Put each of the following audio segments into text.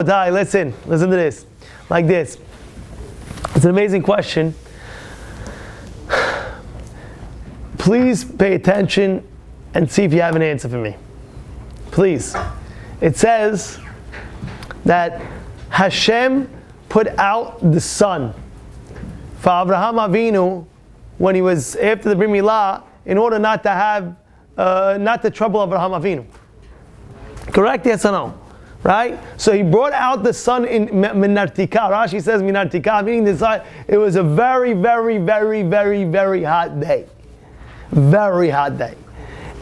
Listen to this. Like this. It's an amazing question. Please pay attention and see if you have an answer for me. Please. It says that Hashem put out the sun for Avraham Avinu when he was after the Brit Milah in order not to have, not to trouble Avraham Avinu. Correct? Yes or no? Right? So he brought out the sun in Minartika. Rashi says Minartika, meaning the sun. It was a very, very, very, very, very hot day. Very hot day.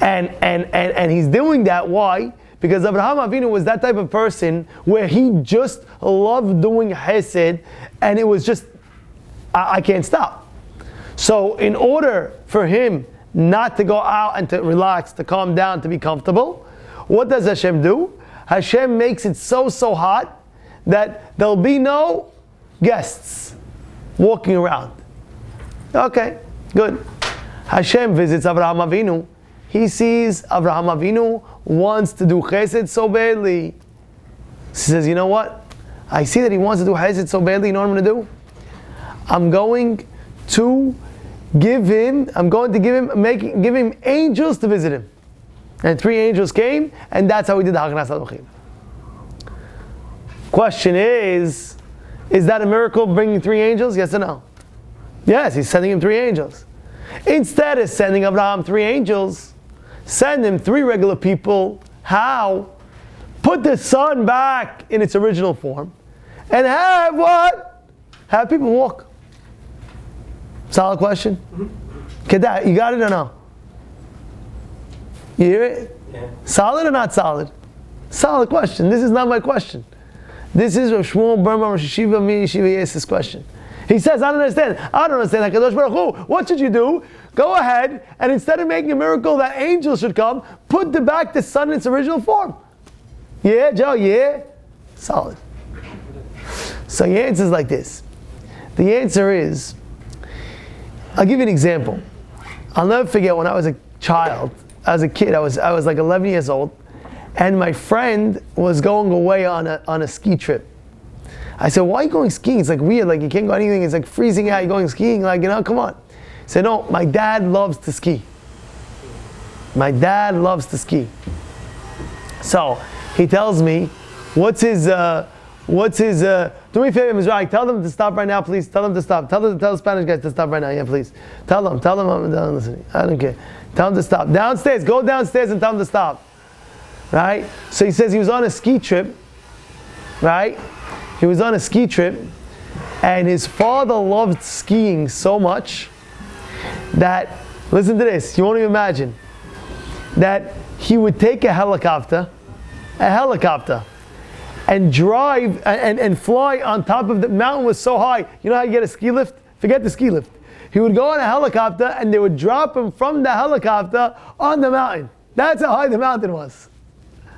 And he's doing that. Why? Because Avraham Avinu was that type of person where he just loved doing Hesed, and it was just, I can't stop. So in order for him not to go out and to relax, to calm down, to be comfortable, what does Hashem do? Hashem makes it so hot that there'll be no guests walking around. Okay, good. Hashem visits Avraham Avinu. He sees Avraham Avinu wants to do chesed so badly. He says, you know what? I see that he wants to do chesed so badly. You know what I'm going to do? I'm going to give him angels to visit him. And 3 angels came, and that's how we did the Hakanas Adochim. Question is that a miracle bringing 3 angels? Yes or no? Yes, he's sending him 3 angels. Instead of sending Abraham 3 angels, send him 3 regular people. How? Put the sun back in its original form, and have what? Have people walk. Solid question? You got it or no? You hear it? Yeah. Solid or not solid? Solid question. This is not my question. This is Rav Shmuel Berman Rosh Yeshiva Mi Yeshiva Yes's question. He says, I don't understand. HaKadosh Baruch Hu, what should you do? Go ahead and instead of making a miracle that angels should come, put back the sun in its original form. Yeah, Joe? Yeah? Solid. So the answer is like this. The answer is, I'll give you an example. I'll never forget when I was a child, as a kid, I was like 11 years old, and my friend was going away on a ski trip. I said, why are you going skiing? It's like weird, like you can't go anything, it's like freezing out, you're going skiing, like, you know, come on. He said, no, my dad loves to ski. My dad loves to ski. So, he tells me, do me a favor, Mizrahi, tell them to stop right now, please. Tell them to stop. Tell the Spanish guys to stop right now, yeah, please. Tell them I'm listening. I don't care. Tell them to stop. Downstairs, go downstairs and tell them to stop. Right? So he says he was on a ski trip, right? He was on a ski trip, and his father loved skiing so much that, listen to this, you won't even imagine, that he would take a helicopter, and drive and fly on top of the mountain. Was so high. You know how you get a ski lift? Forget the ski lift. He would go on a helicopter and they would drop him from the helicopter on the mountain. That's how high the mountain was.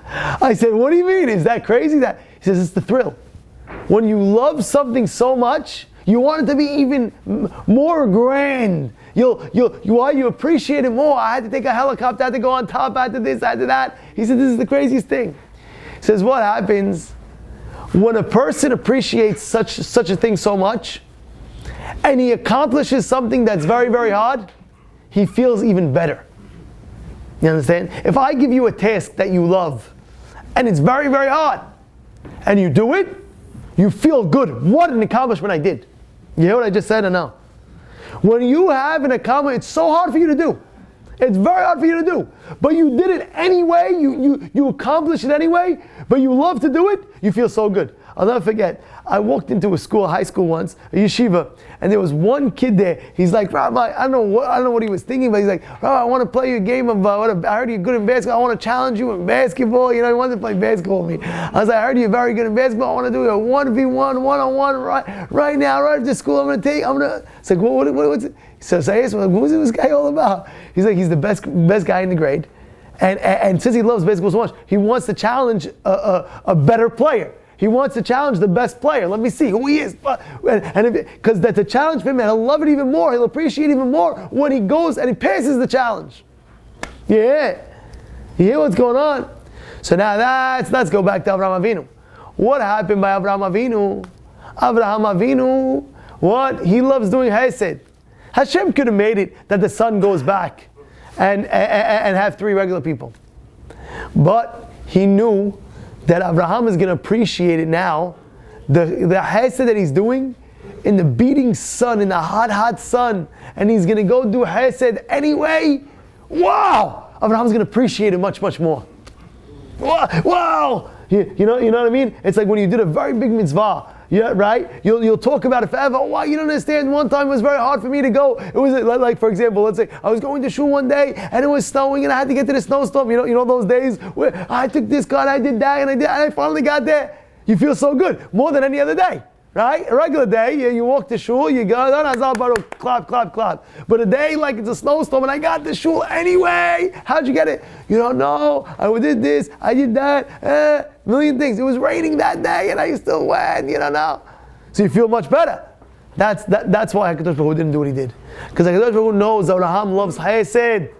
I said, what do you mean? Is that crazy? He says, it's the thrill. When you love something so much, you want it to be even more grand. You appreciate it more. I had to take a helicopter, I had to go on top, I had to this, I had to that. He said, this is the craziest thing. He says, what happens when a person appreciates such a thing so much, and he accomplishes something that's very, very hard, he feels even better. You understand? If I give you a task that you love, and it's very, very hard, and you do it, you feel good. What an accomplishment I did. You hear what I just said or no? When you have an accomplishment, it's so hard for you to do. It's very hard for you to do. But you did it anyway, you accomplished it anyway, but you love to do it, you feel so good. I'll never forget, I walked into a high school once, a yeshiva, and there was one kid there. He's like, Rabbi, I don't know what he was thinking, but he's like, Rabbi, I want to play you a game of, I heard you're good in basketball, I want to challenge you in basketball. You know, he wanted to play basketball with me. I was like, I heard you're very good in basketball, I want to do a 1v1, one-on-one right now, right after school, it's like, what's it? So I asked him, what was this guy all about? He's like, he's the best guy in the grade. And since he loves basketball so much, he wants to challenge a better player. He wants to challenge the best player. Let me see who he is. Because that's a challenge for him, and he'll love it even more. He'll appreciate it even more when he goes and he passes the challenge. Yeah. You hear what's going on? So now let's go back to Avraham Avinu. What happened by Avraham Avinu? Avraham Avinu, what? He loves doing Hesed. Hashem could have made it that the son goes back and have 3 regular people. But he knew that Avraham is going to appreciate it now. The Hesed that he's doing in the beating sun, in the hot sun, and he's going to go do Hesed anyway. Wow! Abraham's going to appreciate it much, much more. Wow! You know what I mean? It's like when you did a very big mitzvah. Yeah, right? You'll talk about it forever. Oh, wow, you don't understand. One time it was very hard for me to go. It was like, for example, let's say I was going to shul one day and it was snowing and I had to get to the snowstorm. You know those days where I took this car and I did that and I finally got there. You feel so good, more than any other day. Right? A regular day, you walk to shul, you go, clap, clap, clap. But a day like it's a snowstorm and I got to shul anyway. How'd you get it? You don't know. I did this, I did that, million things. It was raining that day and I still went, you don't know. So you feel much better. That's why HaKadosh Baruch Hu didn't do what he did. Because HaKadosh Baruch Hu knows that Abraham loves Hesed.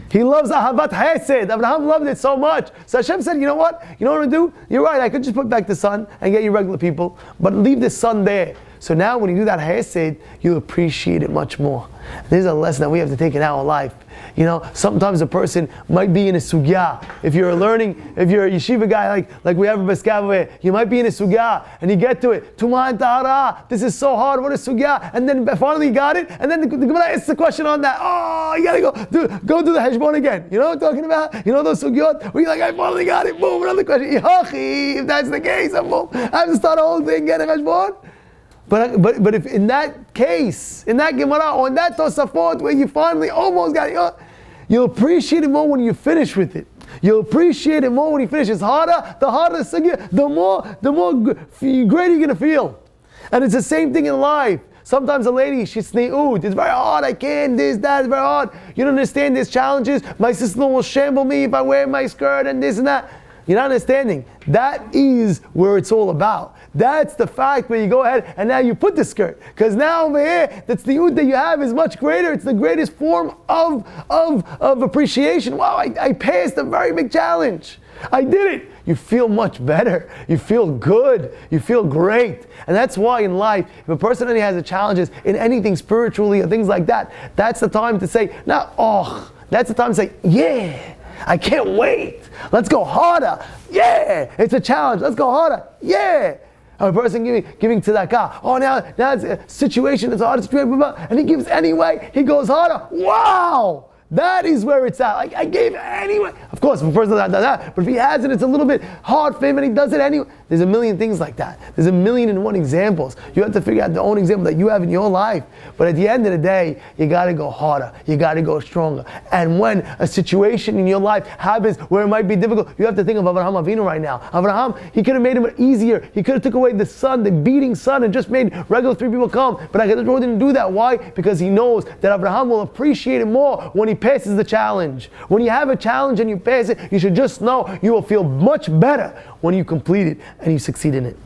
He loves Ahavat Hesed. Abraham loved it so much. So Hashem said, you know what I'm going to do? You're right, I could just put back the sun and get you regular people, but leave the sun there. So now when you do that Hesed, you appreciate it much more. This is a lesson that we have to take in our life. You know, sometimes a person might be in a sugya. If you're a yeshiva guy like we have in Beskava, you might be in a sugya and you get to it. Tuman Tahara, this is so hard, what a sugya. And then finally you got it, and then the Gemara asks the question on that. Oh, you gotta go do the heshbon again. You know what I'm talking about? You know those sugyot where you're like, I finally got it, boom, another question. Yachi, if that's the case, boom, I have to start a whole thing, get a heshbon. But if in that case, in that Gemara, or in that Tosafot where you finally almost got it, you'll appreciate it more when you finish with it. You'll appreciate it more when you finish. It's harder, the harder the sugya, the more great you're going to feel. And it's the same thing in life. Sometimes a lady, she's sne'ut, it's very hard, I can't, this, that, it's very hard. You don't understand, there's challenges. My sister will shamble me if I wear my skirt and this and that. You're not understanding. That is where it's all about. That's the fact where you go ahead and now you put the skirt. Because now over here, that's the ud that you have is much greater. It's the greatest form of appreciation. Wow, I passed a very big challenge. I did it. You feel much better. You feel good. You feel great. And that's why in life, if a person only has challenges in anything spiritually or things like that, that's the time to say, that's the time to say, yeah. I can't wait. Let's go harder. Yeah. It's a challenge. Let's go harder. Yeah. A person giving tzedakah. Oh, now it's a situation. It's a hard situation. And he gives anyway. He goes harder. Wow. That is where it's at. I gave anyway. Of course, if a person does that, but if he has it, it's a little bit hard for him and he does it anyway. There's a million things like that. There's 1,000,001 examples. You have to figure out the own example that you have in your life. But at the end of the day, you got to go harder. You got to go stronger. And when a situation in your life happens where it might be difficult, you have to think of Avraham Avinu right now. Avraham, he could have made it easier. He could have took away the sun, the beating sun, and just made regular 3 people come. But HaKadosh Baruch Hu didn't do that. Why? Because he knows that Avraham will appreciate it more when he passes the challenge. When you have a challenge and you pass it, you should just know you will feel much better when you complete it and you succeed in it.